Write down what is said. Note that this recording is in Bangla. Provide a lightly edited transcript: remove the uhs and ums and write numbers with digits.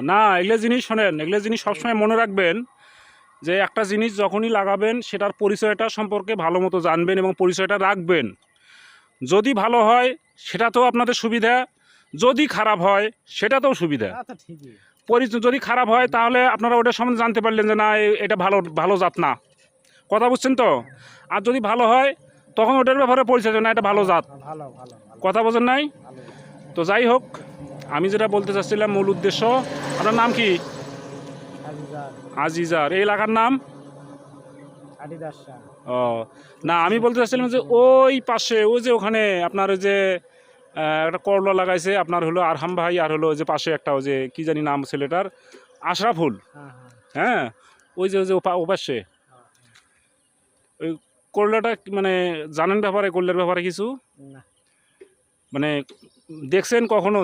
না, এগুলো জিনিস শোনেন, এগুলো জিনিস সবসময় মনে রাখবেন যে একটা জিনিস যখনই লাগাবেন সেটার পরিচয়টা সম্পর্কে ভালো মতো জানবেন এবং পরিচয়টা রাখবেন। যদি ভালো হয় সেটাতেও আপনাদের সুবিধা, যদি খারাপ হয় সেটাতেও সুবিধা। পরিচয় যদি খারাপ হয় তাহলে আপনারা ওটা সম্বন্ধে জানতে পারলেন যে না এটা ভালো ভালো জাত না, কথা বুঝছেন তো। আর যদি ভালো হয় তখন ওটার ব্যাপারে পরিচয় না এটা ভালো জাত, কথা বোঝেন নাই। তো যাই হোক, আমি যেটা বলতে চাচ্ছিলাম মূল উদ্দেশ্য, আপনার নাম কি? আজিজার। এই এলাকার নাম? ও না, আমি বলতে চাচ্ছিলাম যে ওই পাশে ওই যে ওখানে আপনার ওই যে একটা করলা লাগাইছে আপনার হলো আরহাম ভাই, আর হলো ওই যে পাশে একটা ওই যে কী জানি নাম ছেলেটার, আশরাফুল। হ্যাঁ, ওই যে ও পাশে ওই করলাটা মানে জানেন ব্যাপারে, করলার ব্যাপারে কিছু মানে দেখছেন কখনো?